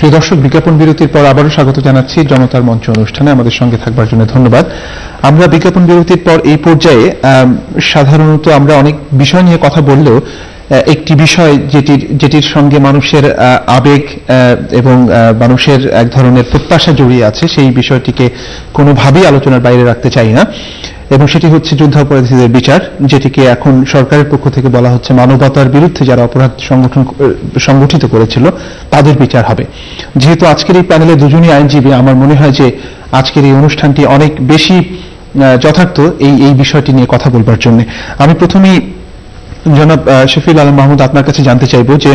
প্রিয় দর্শক, বিজ্ঞাপন বিরতির পর আবারও স্বাগত জানাচ্ছি জনতার মঞ্চ অনুষ্ঠানে। আমাদের সঙ্গে থাকবার জন্য ধন্যবাদ। আমরা বিজ্ঞাপন বিরতির পর এই পর্যায়ে সাধারণত আমরা অনেক বিষয় নিয়ে কথা বললেও একটি বিষয় যেটির সঙ্গে মানুষের আবেগ এবং মানুষের এক ধরনের প্রত্যাশা জড়িয়ে আছে, সেই বিষয়টিকে কোনোভাবেই আলোচনার বাইরে রাখতে চাই না, এবং সেটি হচ্ছে যুদ্ধাপরাধীদের বিচার, যেটিকে এখন সরকারের পক্ষ থেকে বলা হচ্ছে মানবতার বিরুদ্ধে যারা অপরাধ সংগঠিত করেছিল তাদের বিচার হবে। যেহেতু আজকের এই প্যানেলে দুজনই আইনজীবী, আমার মনে হয় যে আজকের এই অনুষ্ঠানটি অনেক বেশি যথার্থ এই বিষয়টি নিয়ে কথা বলবার জন্য। আমি প্রথমেই জনাব শফিউল আলম মাহমুদ আপনার কাছে জানতে চাইব যে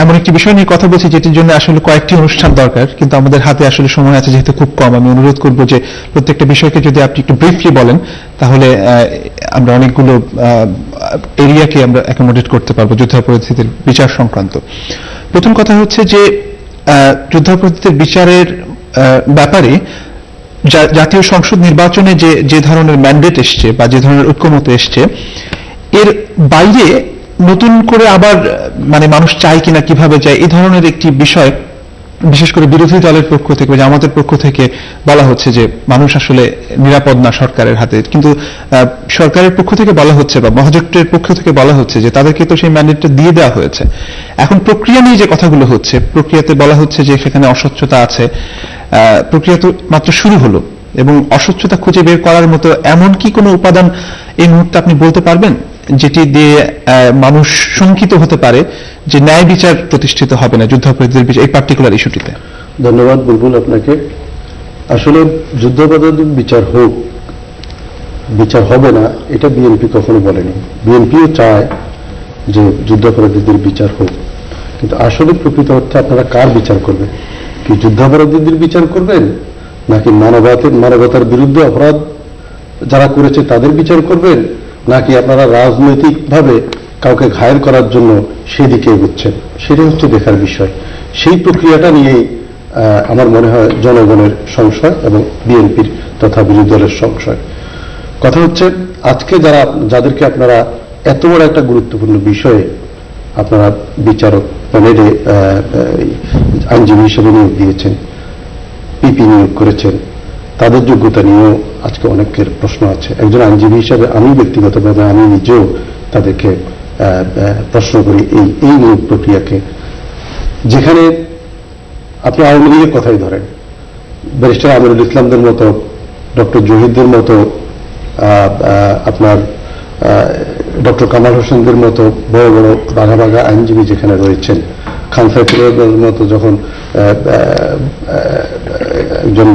এমন একটি বিষয় নিয়ে কথা বলছি যেটির জন্য আসলে কয়েকটি অনুষ্ঠান দরকার, কিন্তু আমাদের হাতে আসলে সময় আছে যেহেতু খুব কম। আমি অনুরোধ করব যে প্রত্যেকটা বিষয়কে যদি আপনি একটু ব্রিফলি বলেন, তাহলে আমরা অনেকগুলো এরিয়াকে আমরা অ্যাকোমোডেট করতে পারবো যুদ্ধাপরাধীদের বিচার সংক্রান্ত। প্রথম কথা হচ্ছে যে যুদ্ধাপরাধীদের বিচারের ব্যাপারে জাতীয় সংসদ নির্বাচনে যে ধরনের ম্যান্ডেট এসছে বা যে ধরনের ঐক্যমত এসছে, এর বাইরে নতুন করে আবার মানুষ চায় কিনা, কিভাবে চায়, এই ধরনের একটি বিষয় বিশেষ করে বিরোধী দলের পক্ষ থেকে, জামাতের পক্ষ থেকে বলা হচ্ছে যে মানুষ আসলে নিরাপদ না সরকারের হাতে। কিন্তু সরকারের পক্ষ থেকে বলা হচ্ছে বা মহাজোটের পক্ষ থেকে বলা হচ্ছে যে তাদেরকে তো সেই ম্যান্ডেটটা দিয়ে দেওয়া হয়েছে। এখন প্রক্রিয়া নিয়ে যে কথাগুলো হচ্ছে, প্রক্রিয়াতে বলা হচ্ছে যে সেখানে অস্বচ্ছতা আছে। প্রক্রিয়া তো মাত্র শুরু হলো, এবং অস্বচ্ছতা খুঁজে বের করার মতো এমন কি কোনো উপাদান এই মুহূর্তে আপনি বলতে পারবেন যেটি দিয়ে মানুষ শঙ্কিত হতে পারে যে ন্যায় বিচার প্রতিষ্ঠিত হবে না যুদ্ধাপরাধীদের বিচার, এই পার্টিকুলার ইস্যুটিতে? ধন্যবাদ বুলবুল আপনাকে। আসলে যুদ্ধাপরাধীদের বিচার হোক, বিচার হবে না এটা বিএনপি কখনো বলেনি। বিএনপিও চায় যে যুদ্ধাপরাধীদের বিচার হোক, কিন্তু আসলে প্রকৃত অর্থে আপনারা কার বিচার করবেন? কি যুদ্ধাপরাধীদের বিচার করবেন, নাকি মানবতার বিরুদ্ধে অপরাধ যারা করেছে তাদের বিচার করবেন, নাকি আপনারা রাজনৈতিকভাবে কাউকে ঘায়েল করার জন্য সেদিকে এগোচ্ছেন? সেটাই হচ্ছে দেখার বিষয়। সেই প্রক্রিয়াটা নিয়েই আমার মনে হয় জনগণের সংশয় এবং বিএনপির তথা বিরোধী দলের সংশয়। কথা হচ্ছে আজকে যাদেরকে আপনারা এত বড় একটা গুরুত্বপূর্ণ বিষয়ে আপনারা বিচারক প্যানেলে আইনজীবী হিসেবে নিয়োগ দিয়েছেন, পিপি নিয়োগ করেছেন, তাদের যোগ্যতা নিয়েও আজকে অনেকের প্রশ্ন আছে। একজন আইনজীবী হিসাবে আমি ব্যক্তিগতভাবে আমি নিজেও তাদেরকে প্রশ্ন করি এই নিয়োগ প্রক্রিয়াকে। যেখানে আপনি আওয়ামী লীগের কথাই ধরেন, ব্যারিস্টার আমিরুল ইসলামদের মতো, ডক্টর জহিরদের মতো, আপনার ডক্টর কামাল হোসেনদের মতো বড় বড় বাঘা বাঘা আইনজীবী যেখানে রয়েছেন, খান সাইফুলের মতো যখন একজন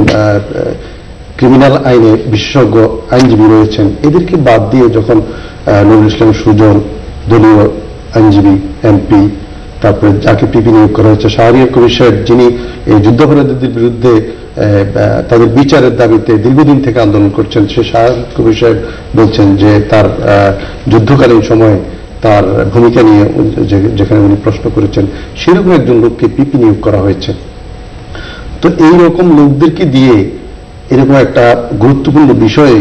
ক্রিমিনাল আইনে বিশেষজ্ঞ আইনজীবী রয়েছেন, এদেরকে বাদ দিয়ে যখন নুরুল ইসলাম সুজন দলীয় আইনজীবী এমপি, তারপরে যাকে পিপি নিয়োগ করা হচ্ছে শাহরিয়ার কবির সাহেব, যিনি এই যুদ্ধাপরাধীদের বিরুদ্ধে তাদের বিচারের দাবিতে দীর্ঘদিন থেকে আন্দোলন করছেন, সে শাহরিয়ার কবির সাহেব বলছেন যে তার যুদ্ধকালীন সময়ে তার ভূমিকা নিয়ে যেখানে উনি প্রশ্ন করেছেন, সেরকম একজন লোককে পিপি নিয়োগ করা হয়েছে। তো এইরকম লোকদেরকে দিয়ে এরকম একটা গুরুত্বপূর্ণ বিষয়ে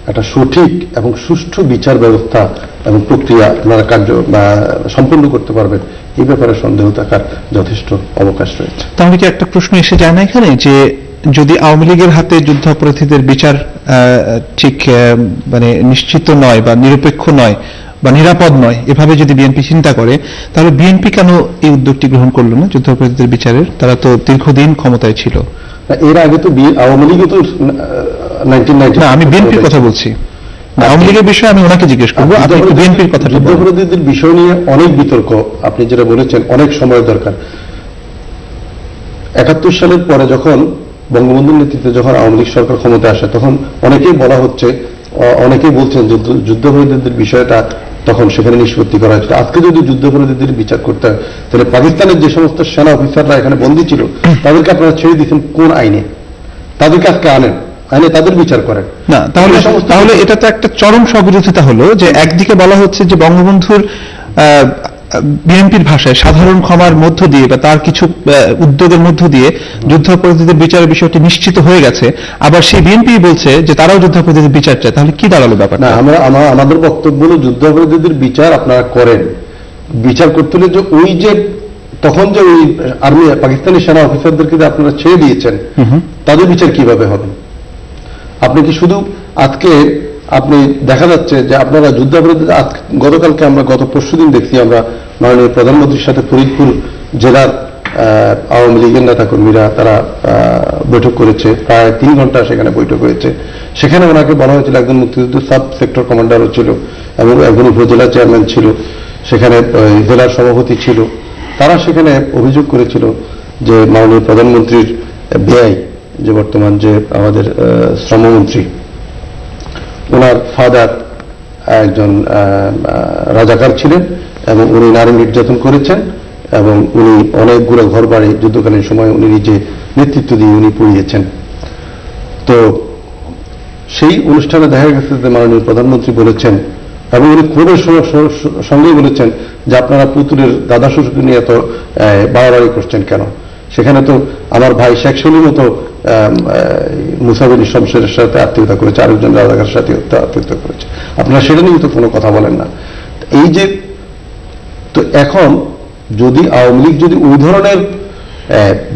একটা সঠিক এবং সুষ্ঠু বিচার ব্যবস্থা এবং প্রক্রিয়া আপনারা সম্পন্ন করতে পারবেন, এই ব্যাপারে সন্দেহ থাকার যথেষ্ট অবকাশ রয়েছে। তাহলে কি একটা প্রশ্ন এসে যায় না এখানে, যে যদি আওয়ামী লীগের হাতে যুদ্ধাপরাধীদের বিচার ঠিক নিশ্চিত নয় বা নিরপেক্ষ নয় বা নিরাপদ নয়, এভাবে যদি বিএনপি চিন্তা করে, তাহলে বিএনপি কেন এই উদ্যোগটি গ্রহণ করলো না যুদ্ধাপরাধীদের বিচারের? তারা তো দীর্ঘদিন ক্ষমতায় ছিল। এর আগে তো আওয়ামী লীগও তো 1990 না, আমি বিএনপির কথা বলছি। আওয়ামী লীগের বিষয়ে আমি ওনাকে জিজ্ঞেস করবো, আপনি বিএনপির কথা। যুদ্ধাপরাধীদের বিষয় নিয়ে অনেক বিতর্ক, আপনি যেটা বলেছেন অনেক সময় দরকার। 71 সালের পরে যখন বঙ্গবন্ধুর নেতৃত্বে যখন আওয়ামী লীগ সরকার ক্ষমতায় আসে, তখন অনেকেই বলছেন যে যুদ্ধাপরাধীদের বিষয়টা তখন সেখানে নিষ্পত্তি করা হয়েছিল। আজকে যদি যুদ্ধাপরাধীদের বিচার করতে হয়, তাহলে পাকিস্তানের যে সমস্ত সেনা অফিসাররা এখানে বন্দী ছিল তাদেরকে আপনারা ছেড়ে দিচ্ছেন কোন আইনে? তাদেরকে আজকে আইনে তাদের বিচার করেন না। তাহলে এটা তো একটা চরম স্ববিরোধিতা হলো, যে একদিকে বলা হচ্ছে যে বঙ্গবন্ধুর বিএনপির ভাষায় সাধারণ ক্ষমার মধ্য দিয়ে বা তার কিছু উদ্যোগের মধ্য দিয়ে যুদ্ধাপরাধীদের বিচারের বিষয়টি নিশ্চিত হয়ে গেছে, আবার সেই বিএনপি বলছে যে তারাও যুদ্ধাপরাধীদের বিচার চায়। তাহলে কি দাঁড়ালো ব্যাপার? না, আমাদের বক্তব্য হলো যুদ্ধাপরাধীদের বিচার আপনারা করেন। বিচার করতে হলে যে ওই যে তখন যে ওই আর্মি পাকিস্তানি সেনা অফিসারদেরকে যে আপনারা ছেড়ে দিয়েছেন, তাদের বিচার কিভাবে হবে? আপনি কি শুধু আজকে আপনি দেখা যাচ্ছে যে আপনারা যুদ্ধাপরাধী, গতকালকে আমরা গত পরশুদিন দেখছি আমরা মাননীয় প্রধানমন্ত্রীর সাথে ফরিদপুর জেলার আওয়ামী লীগের নেতাকর্মীরা তারা বৈঠক করেছে, প্রায় 3 ঘন্টা সেখানে বৈঠক হয়েছে। সেখানে ওনাকে বলা হয়েছিল, একজন মুক্তিযুদ্ধ সাব সেক্টর কমান্ডারও ছিল এবং একজন উপজেলা চেয়ারম্যান ছিল, সেখানে জেলার সভাপতি ছিল। তারা সেখানে অভিযোগ করেছিল যে মাননীয় প্রধানমন্ত্রীর ব্যয়, যে বর্তমান যে আমাদের শ্রমমন্ত্রী, ওনার ফাদার একজন রাজাকার ছিলেন এবং উনি নারী নির্যাতন করেছেন এবং উনি অনেকগুলো ঘর বাড়ি যুদ্ধকালীন সময় উনি নিজে নেতৃত্ব দিয়ে উনি পুড়িয়েছেন। তো সেই অনুষ্ঠানে দেখা গেছে যে মাননীয় প্রধানমন্ত্রী বলেছেন এবং উনি ক্ষোভের সঙ্গেই বলেছেন যে আপনারা পুতুলের দাদা শ্বশুরকে নিয়ে এত বাড়াবাড়ি করছেন কেন? সেখানে তো আমার ভাই শেখ সলিমও তো মুসাবিনী শমশেরের সাথে আত্মীয়তা করেছে, আরেকজন রাজাকার সাথে আত্মীয়তা করেছে, আপনারা সেটা নিয়ে তো কোনো কথা বলেন না। এই যে, তো এখন যদি আওয়ামী লীগ যদি ওই ধরনের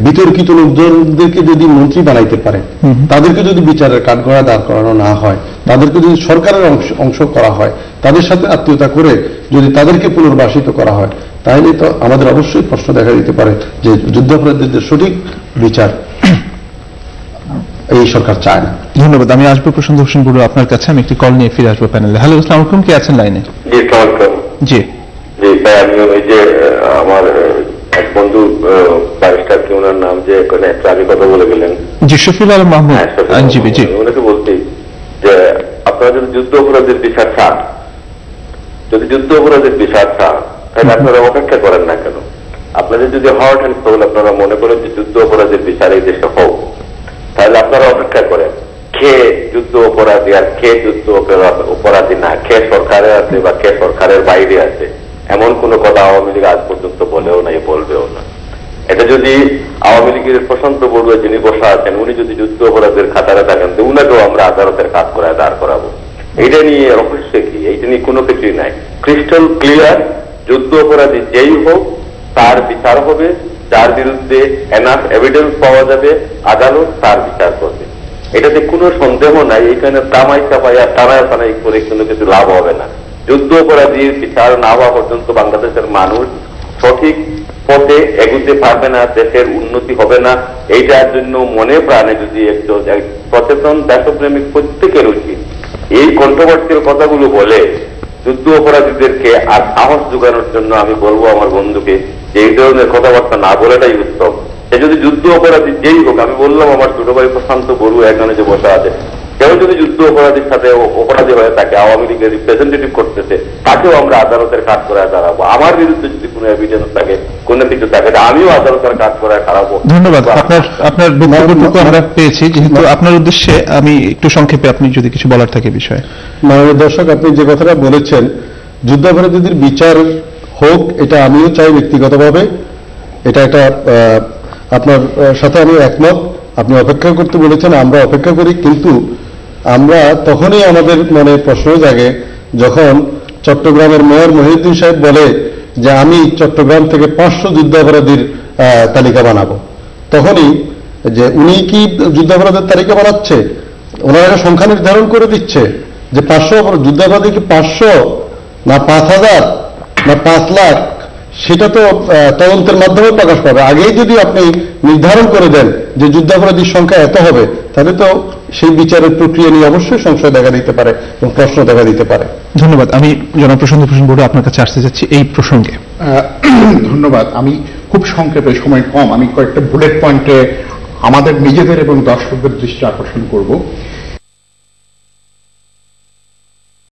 বিতর্কিত লোকজনদেরকে যদি মন্ত্রী বানাইতে পারে, তাদেরকে যদি বিচারের কাঠগড়া দাঁড় করানো না হয়, তাদেরকে যদি সরকারের অংশ করা হয়, তাদের সাথে আত্মীয়তা করে যদি তাদেরকে পুনর্বাসিত করা হয়, তাহলে তো আমাদের অবশ্যই প্রশ্ন দেখা দিতে পারে যে যুদ্ধাপরাধীদের সঠিক বিচার এই সরকার চায় না। ধন্যবাদ। আমি আসবো প্রশান্ত হোসেন বুড়ো আপনার কাছে, আমি একটি কল নিয়ে ফিরে আসবো প্যানেলে। হ্যালো, আসসালামু আলাইকুম, কে আছেন লাইনে? জি আমি ওই যে আমার এক বন্ধু ব্যারিস্টার কি ওনার নাম যে আমি কথা বলে গেলেন, জি শফিউল আলম মাহমুদ, আইনজীবী। জি, ওনাকে বলছি যে আপনারা যদি যুদ্ধ অপরাধের বিচার চান, যদি যুদ্ধ অপরাধের বিচার চান, তাহলে আপনারা অপেক্ষা করেন না কেন? আপনাদের যদি হার্ট অ্যান্ড সোল আপনারা মনে করেন যে যুদ্ধ অপরাধের বিচার এই দেশে হোক, তাহলে আপনারা অপেক্ষা করেন। খেয়ে যুদ্ধ অপরাধী আর খেয়ে যুদ্ধ অপরাধী না, খেয়ে সরকারে আছে বা খেয়ে সরকারের বাইরে আছে, এমন কোন কথা আওয়ামী লীগ আজ পর্যন্ত বলেও নাই, বলবেও না। এটা যদি আওয়ামী লীগের প্রশান্ত বড়ুয়া যিনি বসা আছেন, উনি যদি যুদ্ধ অপরাধের খাতারে থাকেন, তো উনাকেও আমরা আদালতের কাজ করায় দাঁড় করাবো। এইটা নিয়ে রহস্য কি? এইটা নিয়ে কোনো কিছুই নাই, ক্রিস্টাল ক্লিয়ার। যুদ্ধ অপরাধী যেই হোক তার বিচার হবে, যার বিরুদ্ধে এনাফ এভিডেন্স পাওয়া যাবে আদালত তার বিচার করবে, এটাতে কোনো সন্দেহ নাই। এখানে তামাই চাপাইয়া টানায় টানাই করে কোনো কিছু লাভ হবে না। যুদ্ধ অপরাধীর বিচার না হওয়া পর্যন্ত বাংলাদেশের মানুষ সঠিক পথে এগুতে পারবে না, দেশের উন্নতি হবে না। এইটার জন্য মনে প্রাণে যদি একজন সচেতন দেশপ্রেমিক প্রত্যেকের উচিত এই কন্ট্রোভার্সিয়াল কথাগুলো বলে যুদ্ধ অপরাধীদেরকে আর সাহস যোগানোর জন্য আমি বলবো আমার বন্ধুকে যে এই ধরনের কথাবার্তা না বলাটাই উত্তম। সে যদি যুদ্ধ অপরাধী যেই হোক, আমি বললাম আমার ছোট ভাই প্রশান্ত বড়ুয়া এখানে যে বসা আছে, কেউ যদি যুদ্ধ অপরাধীর সাথে অপরাধী হয়ে তাকে আওয়ামী লীগের রিপ্রেজেন্টেটিভ করতেছে, তাকেও আমরা আদালতের কাজ করায় দাঁড়াবো। আমার বিরুদ্ধে যদি কোনো এভিডেন্স থাকে, কোনো কিছু থাকে, আমিও আদালতের কাজ করায় দাঁড়াবো। ধন্যবাদ। আপনার বক্তব্যটুকু আমরা পেয়েছি, যেহেতু আপনার উদ্দেশ্যে আমি একটু সংক্ষেপে আপনি যদি কিছু বলার থাকে বিষয়ে। মাননীয় দর্শক, আপনি যে কথাটা বলেছেন যুদ্ধাপরাধীদের বিচার হোক, এটা আমিও চাই ব্যক্তিগতভাবে। এটা একটা আপনার সাথে আমি একমত। আপনি অপেক্ষা করতে বলেছেন, আমরা অপেক্ষা করি, কিন্তু আমরা তখনই আমাদের মনে প্রশ্ন জাগে যখন চট্টগ্রামের মেয়র মহিউদ্দিন সাহেব বলে যে আমি চট্টগ্রাম থেকে 500 যুদ্ধাপরাধীর তালিকা বানাবো। তখনই যে উনি কি যুদ্ধাপরাধের তালিকা বানাচ্ছে, ওনারা সংখ্যা নির্ধারণ করে দিচ্ছে যে 500 যুদ্ধাপরাধী কি 500 না 5000 না 5 লাখ, সেটা তো তদন্তের মাধ্যমে প্রকাশ পাবে। আগেই যদি আপনি নির্ধারণ করে দেন যে যুদ্ধাপরাধীর সংখ্যা এত হবে, তাহলে তো সেই বিচারের প্রক্রিয়া নিয়ে অবশ্যই সংশয় দেখা দিতে পারে এবং প্রশ্ন দেখা দিতে পারে। ধন্যবাদ। আমি জনাব প্রশান্ত হোসেন বড়ুয়া আপনার কাছে আসতে যাচ্ছি এই প্রসঙ্গে। ধন্যবাদ। আমি খুব সংক্ষেপে, সময় কম, আমি কয়েকটা বুলেট পয়েন্টে আমাদের নিজেদের এবং দর্শকদের দৃষ্টি আকর্ষণ করব।